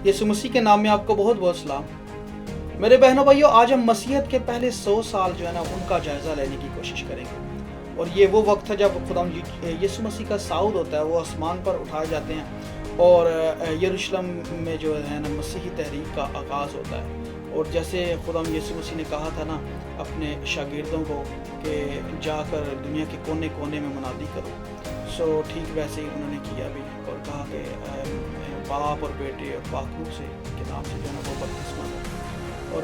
یسوع مسیح کے نام میں آپ کو بہت بہت سلام۔ میرے بہنوں بھائیوں، آج ہم مسیحیت کے پہلے 100 سال جو ہے نا ان کا جائزہ لینے کی کوشش کریں گے، اور یہ وہ وقت ہے جب خدا یسوع مسیح کا صعود ہوتا ہے، وہ آسمان پر اٹھائے جاتے ہیں اور یروشلم میں جو ہے نا مسیحی تحریک کا آغاز ہوتا ہے۔ اور جیسے خدا یسوع مسیح نے کہا تھا نا اپنے شاگردوں کو کہ جا کر دنیا کے کونے کونے میں منادی کرو، ٹھیک ویسے ہی انہوں نے کیا بھی، اور کہا کہ باپ اور بیٹے اور پاک روح سے کے نام سے جو ہے نا وہ بپتسمہ دو، اور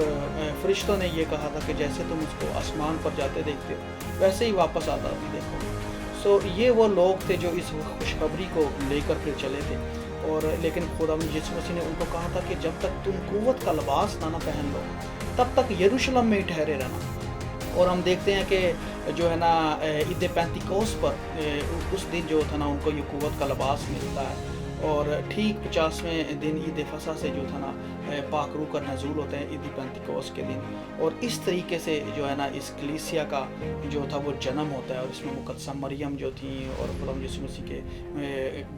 فرشتوں نے یہ کہا تھا کہ جیسے تم اس کو آسمان پر جاتے دیکھتے ہو ویسے ہی واپس آتا بھی دیکھو۔ یہ وہ لوگ تھے جو اس خوشخبری کو لے کر پھر چلے تھے، اور لیکن خدا یسوع مسیح نے ان کو کہا تھا کہ جب تک تم قوت کا لباس نہ پہن لو تب تک یروشلم میں ہی ٹھہرے رہنا۔ اور ہم دیکھتے ہیں کہ جو ہے نا عید پینتیکوست پر اس دن جو تھا نا ان کو یہ قوت کا لباس ملتا ہے، اور ٹھیک 50ویں دن عید فصح سے جو تھا نا پاک روح کا نزول ہوتا ہے عید پینتیکوست کے دن، اور اس طریقے سے جو ہے نا اس کلیسیا کا جو تھا وہ جنم ہوتا ہے، اور اس میں مقدسہ مریم جو تھیں اور خدا یسوع مسیح کے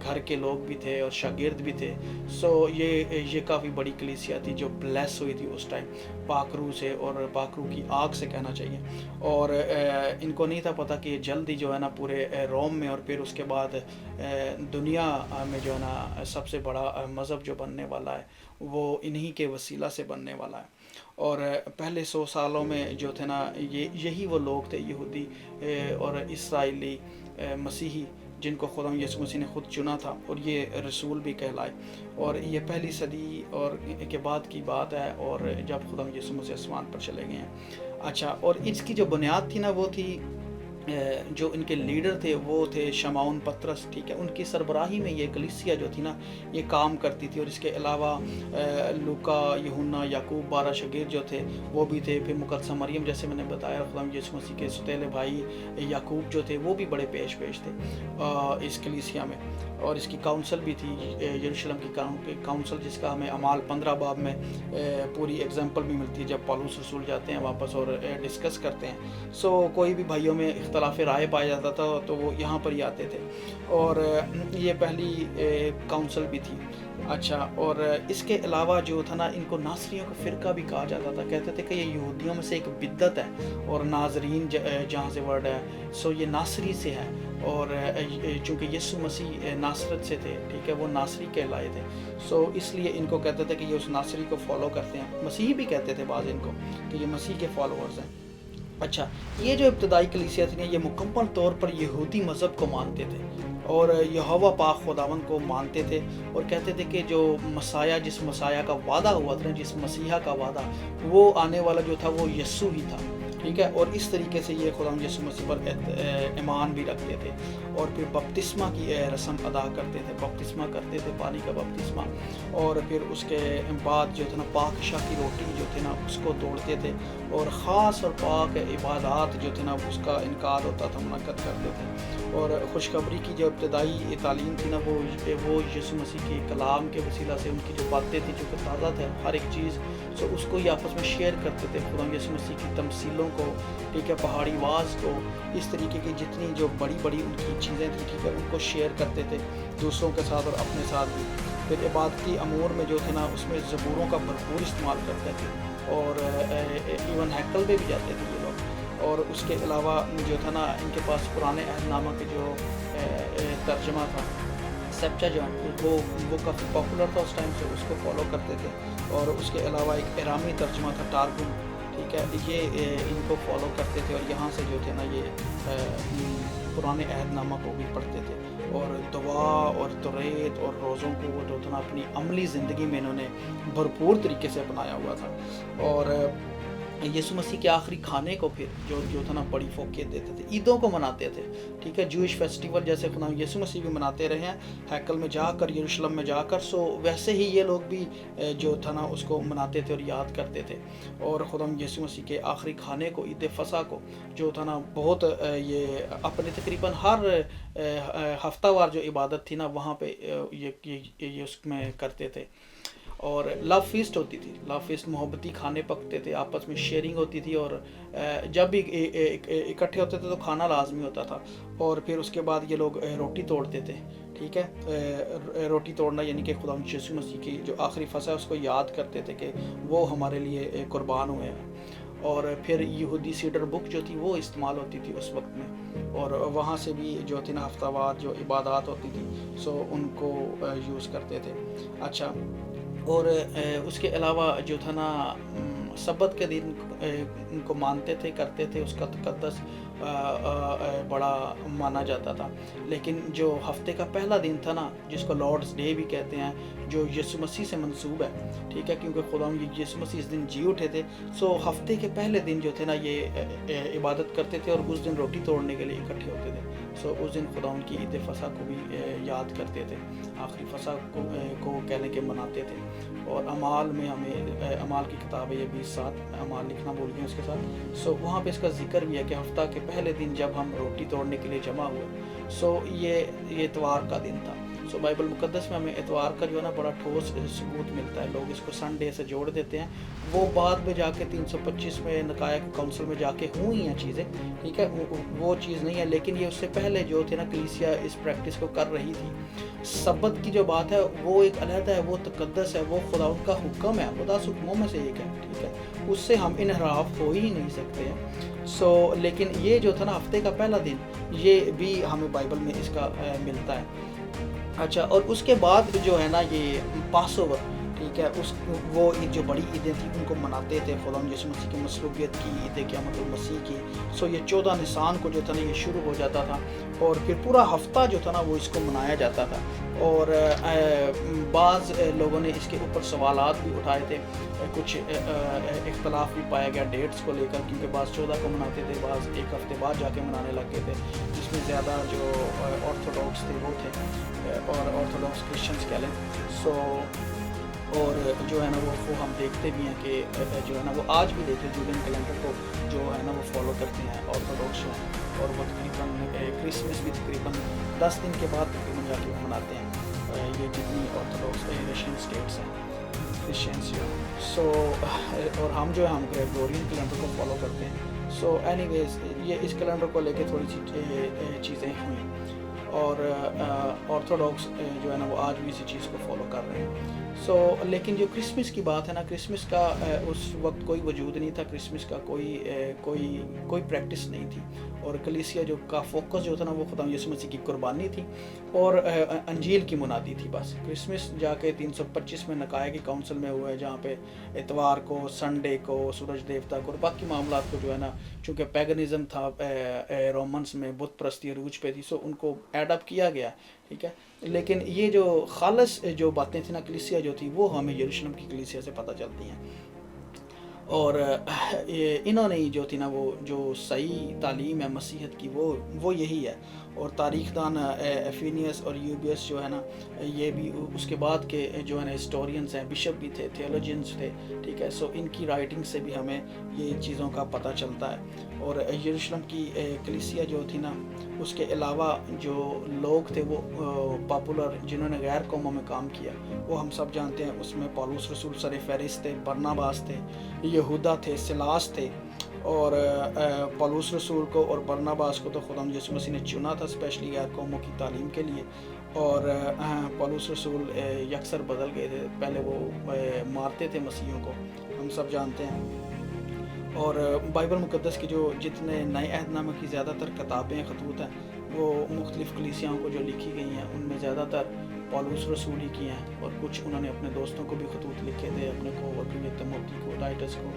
گھر کے لوگ بھی تھے اور شاگرد بھی تھے۔ یہ کافی بڑی کلیسیا تھی جو بلیس ہوئی تھی اس ٹائم پاک روح سے اور پاک روح کی آگ سے کہنا چاہیے، اور ان کو نہیں تھا پتہ کہ جلدی جو ہے نا پورے روم میں اور پھر اس کے بعد دنیا میں جو ہے نا سب سے بڑا مذہب جو بننے والا ہے وہ انہی کے وسیلہ سے بننے والا ہے۔ اور پہلے 100 سالوں میں جو تھے نا یہی وہ لوگ تھے، یہودی اور اسرائیلی مسیحی، جن کو خدا یسوع مسیح نے خود چنا تھا، اور یہ رسول بھی کہلائے، اور یہ پہلی صدی اور کے بعد کی بات ہے، اور جب خدا یسوع مسیح آسمان پر چلے گئے ہیں۔ اچھا، اور اس کی جو بنیاد تھی نا وہ تھی جو ان کے لیڈر تھے وہ تھے شمعون پطرس، ٹھیک ہے، ان کی سربراہی میں یہ کلیسیا جو تھی نا یہ کام کرتی تھی، اور اس کے علاوہ لوکا، یوحنا، یعقوب 12 شاگرد جو تھے وہ بھی تھے، پھر مقدسہ مریم جیسے میں نے بتایا، خدا یسوع مسیح کے ستیلے بھائی یعقوب جو تھے وہ بھی بڑے پیش تھے اس کلیسیا میں، اور اس کی کاؤنسل بھی تھی یروشلم کی کاؤنسل، جس کا ہمیں اعمال 15 باب میں پوری ایگزامپل بھی ملتی ہے جب پالوس رسول جاتے ہیں واپس اور ڈسکس کرتے ہیں۔ کوئی بھی بھائیوں میں اختلاف رائے پایا جاتا تھا تو وہ یہاں پر ہی آتے تھے، اور یہ پہلی کاؤنسل بھی تھی۔ اچھا، اور اس کے علاوہ جو تھا نا ان کو ناصریوں کا فرقہ بھی کہا جاتا تھا، کہتے تھے کہ یہ یہودیوں میں سے ایک بدعت ہے، اور ناظرین جہاں سے ورڈ ہے یہ ناصری سے ہے، اور چونکہ یسوع مسیح ناصرت سے تھے، ٹھیک ہے، وہ ناصری کہلائے تھے، اس لیے ان کو کہتے تھے کہ یہ اس ناصری کو فالو کرتے ہیں۔ مسیحی بھی کہتے تھے بعض ان کو کہ یہ مسیح کے فالوورز ہیں۔ اچھا، یہ جو ابتدائی کلیسیا تھی یہ مکمل طور پر یہودی مذہب کو مانتے تھے، اور یہوہ پاک خداوند کو مانتے تھے، اور کہتے تھے کہ جو مسیح، جس مسیح کا وعدہ ہوا تھا، جس مسیحا کا وعدہ، وہ آنے والا جو تھا وہ یسوع ہی تھا، ٹھیک ہے، اور اس طریقے سے یہ خدا یسوع مسیح پر ایمان بھی رکھتے تھے، اور پھر بپتسمہ کی رسم ادا کرتے تھے، بپتسمہ کرتے تھے، پانی کا بپتسمہ، اور پھر اس کے بعد جو تھا نا پاک شاہ کی روٹی جو تھی نا اس کو توڑتے تھے، اور خاص اور پاک عبادات جو تھی نا اس کا انعقاد ہوتا تھا، منعقد کرتے تھے، اور خوشخبری کی جو ابتدائی تعلیم تھی نا وہ یسوع مسیح کے کلام کے وسیلہ سے، ان کی جو باتیں تھیں جو کہ تازہ تھے ہر ایک چیز، اس کو ہی آپس میں شیئر کرتے تھے، خدا یسوع مسیح کی تمثیلوں کو، ٹھیک ہے، پہاڑی واز کو، اس طریقے کی جتنی جو بڑی بڑی ان کی چیزیں تھیں، ٹھیک ہے، ان کو شیئر کرتے تھے دوسروں کے ساتھ اور اپنے ساتھ بھی۔ پھر عبادتی امور میں جو تھے نا اس میں زبوروں کا بھرپور استعمال کرتے تھے، اور ایون ہیکل پہ بھی جاتے تھے یہ لوگ، اور اس کے علاوہ جو تھا نا ان کے پاس پرانے عہد نامہ کے جو ترجمہ تھا سیپچا جوائنٹ، وہ کافی پاپولر تھا اس ٹائم سے، اس کو فالو کرتے تھے، اور اس کے علاوہ ایک ایرامی ترجمہ تھا ٹارگم، ٹھیک ہے، یہ ان کو فالو کرتے تھے، اور یہاں سے جو تھے نا یہ پرانے عہد نامہ کو بھی پڑھتے تھے، اور دعا اور توریت اور روزوں کو وہ جو تھا نا اپنی عملی زندگی میں انہوں نے بھرپور طریقے سے اپنایا ہوا تھا، اور یسوع مسیح کے آخری کھانے کو پھر جو تھا نا بڑی فوقیت دیتے تھے، عیدوں کو مناتے تھے، ٹھیک ہے، جوئش فیسٹیول جیسے خدا یسوع مسیح بھی مناتے رہے ہیں ہیکل میں جا کر، یروشلم میں جا کر، ویسے ہی یہ لوگ بھی جو تھا نا اس کو مناتے تھے اور یاد کرتے تھے، اور خدا یسوع مسیح کے آخری کھانے کو، عید فصح کو جو تھا نا بہت یہ اپنے تقریباً ہر ہفتہ وار جو عبادت تھی نا وہاں پہ یہ اس میں کرتے تھے، اور لو فیسٹ ہوتی تھی، لو فیسٹ محبتی کھانے پکتے تھے، آپس میں شیئرنگ ہوتی تھی، اور جب بھی اکٹھے ہوتے تھے تو کھانا لازمی ہوتا تھا، اور پھر اس کے بعد یہ لوگ روٹی توڑتے تھے، ٹھیک ہے، روٹی توڑنا یعنی کہ خدا یسوع مسیح کی جو آخری فصح ہے اس کو یاد کرتے تھے کہ وہ ہمارے لیے قربان ہوئے ہیں. اور پھر یہودی سیڈر بک جو تھی وہ استعمال ہوتی تھی اس وقت میں، اور وہاں سے بھی جو تھی نا ہفتہ وار جو عبادات ہوتی تھی سو ان کو یوز کرتے تھے. اچھا، اور اس کے علاوہ جو تھا نا سبت کے دن ان کو مانتے تھے، کرتے تھے، اس کا تقدس بڑا مانا جاتا تھا. لیکن جو ہفتے کا پہلا دن تھا نا جس کو لارڈز ڈے بھی کہتے ہیں، جو یسوع مسیح سے منسوب ہے، ٹھیک ہے، کیونکہ خدا یسوع مسیح اس دن جی اٹھے تھے. سو ہفتے کے پہلے دن جو تھے نا یہ عبادت کرتے تھے اور اس دن روٹی توڑنے کے لیے اکٹھے ہوتے تھے. سو اس دن خدا ان کی عید فصح کو بھی یاد کرتے تھے، آخری فصح کو کہنے کے مناتے تھے. اور اعمال میں ہمیں اعمال کی کتاب ہے یہ 20:7 اعمال لکھنا بھول گئے اس کے ساتھ. سو وہاں پہ اس کا ذکر بھی ہے کہ ہفتہ کے پہلے دن جب ہم روٹی توڑنے کے لیے جمع ہوئے سو یہ اتوار کا دن تھا. سو بائبل مقدس میں ہمیں اتوار کا جو ہے نا بڑا ٹھوس ثبوت ملتا ہے. لوگ اس کو سنڈے سے جوڑ دیتے ہیں، وہ بعد میں جا کے 325 میں نقایہ کونسل میں جا کے ہوئی ہیں چیزیں، ٹھیک ہے، وہ چیز نہیں ہے. لیکن یہ اس سے پہلے جو تھے نا کلیسیا اس پریکٹس کو کر رہی تھی. سبت کی جو بات ہے وہ ایک علیحدہ ہے، وہ تقدس ہے، وہ خدا ان کا حکم ہے، خدا حکموں میں سے ایک ہے، ٹھیک ہے، اس سے ہم انحراف ہو ہی نہیں سکتے ہیں. سو لیکن یہ جو تھا نا ہفتے کا پہلا دن یہ بھی ہمیں بائبل میں اس کا ملتا ہے. اچھا، اور اس کے بعد جو ہے نا یہ پاس اوور، ٹھیک ہے، وہ عید جو بڑی عیدیں تھیں ان کو مناتے تھے، خدا یسوع مسیح کی مصلوبیت کی عید قیامت المسیح کی. سو یہ 14 نصان کو جو تھا نا یہ شروع ہو جاتا تھا اور پھر پورا ہفتہ جو تھا نا وہ اس کو منایا جاتا تھا. اور بعض لوگوں نے اس کے اوپر سوالات بھی اٹھائے تھے، کچھ اختلاف بھی پایا گیا ڈیٹس کو لے کر، کیونکہ بعض 14 کو مناتے تھے، بعض ایک ہفتے بعد جا کے منانے لگ گئے تھے، جس میں زیادہ جو آرتھوڈاکس تھے وہ تھے اور آرتھوڈاکس کرسچنس کہہ لیں. سو اور جو ہے نا وہ ہم دیکھتے بھی ہیں کہ جو ہے نا وہ آج بھی دیکھتے ہیں جولین کیلنڈر کو جو ہے نا وہ فالو کرتے ہیں آرتھوڈاکس، اور وہ تقریباً کرسمس بھی تقریباً 10 دن کے بعد تقریباً جا کے مناتے ہیں یہ جتنی آرتھوڈاکس ایشین اسٹیٹس ہیں کرسچنس. سو اور ہم جو ہے ہم گریگورین کیلنڈر کو فالو کرتے ہیں. سو اینی ویز یہ اس کیلنڈر کو لے کے تھوڑی سی چیزیں ہوئیں، اور آرتھوڈاکس جو ہے نا وہ آج بھی اسی چیز کو فالو کر رہے ہیں. سو لیکن جو کرسمس کی بات ہے نا، کرسمس کا اس وقت کوئی وجود نہیں تھا، کرسمس کا کوئی پریکٹس نہیں تھی، اور کلیسیا جو کا فوکس جو تھا نا وہ خدا یسوع مسیح کی قربانی تھی اور انجیل کی منادی تھی بس. کرسمس جا کے 325 میں نقایہ کی کونسل میں ہوا ہے، جہاں پہ اتوار کو، سنڈے کو، سورج دیوتا کو اور باقی معاملات کو جو ہے نا چونکہ پیگنزم تھا رومنس میں، بت پرستی عروج پہ تھی، سو ان کو ایڈ اپ کیا گیا، ٹھیک ہے. لیکن یہ جو خالص جو باتیں تھیں نا کلیسیا جو تھی وہ ہمیں یروشلم کی کلیسیا سے پتہ چلتی ہیں. اور انہوں نے جو تھی نا وہ جو صحیح تعلیم ہے مسیحیت کی وہ یہی ہے. اور تاریخ دان ایفینیس اور یوبیس جو ہے نا یہ بھی اس کے بعد کے جو ہے نا ہسٹورینز ہیں، بشپ بھی تھے، تھیولوجینز تھے، ٹھیک ہے. سو ان کی رائٹنگ سے بھی ہمیں یہ چیزوں کا پتہ چلتا ہے. اور یروشلم کی کلیسیا جو تھی نا اس کے علاوہ جو لوگ تھے وہ پاپولر جنہوں نے غیر قوموں میں کام کیا وہ ہم سب جانتے ہیں. اس میں پولس رسول سر فہرست تھے، برناباس تھے، یہودا تھے، سلاس تھے. اور پولس رسول کو اور برناباس کو تو خدا یسوع مسیح نے چنا تھا اسپیشلی غیر قوموں کی تعلیم کے لیے. اور پولس رسول یکسر بدل گئے تھے، پہلے وہ مارتے تھے مسیحیوں کو، ہم سب جانتے ہیں. اور بائبل مقدس کی جو جتنے نئے عہد نامہ کی زیادہ تر کتابیں خطوط ہیں وہ مختلف کلیسیاؤں کو جو لکھی گئی ہیں ان میں زیادہ تر پولس رسول ہی کی ہیں، اور کچھ انہوں نے اپنے دوستوں کو بھی خطوط لکھے تھے، اپنے کوورکر تیموتھی کو، ٹائٹس کو،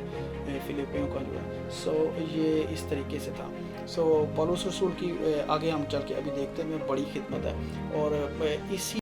فلپیوں کو جو ہے. سو یہ اس طریقے سے تھا. سو پولس رسول کی آگے ہم چل کے ابھی دیکھتے ہیں بڑی خدمت ہے، اور اسی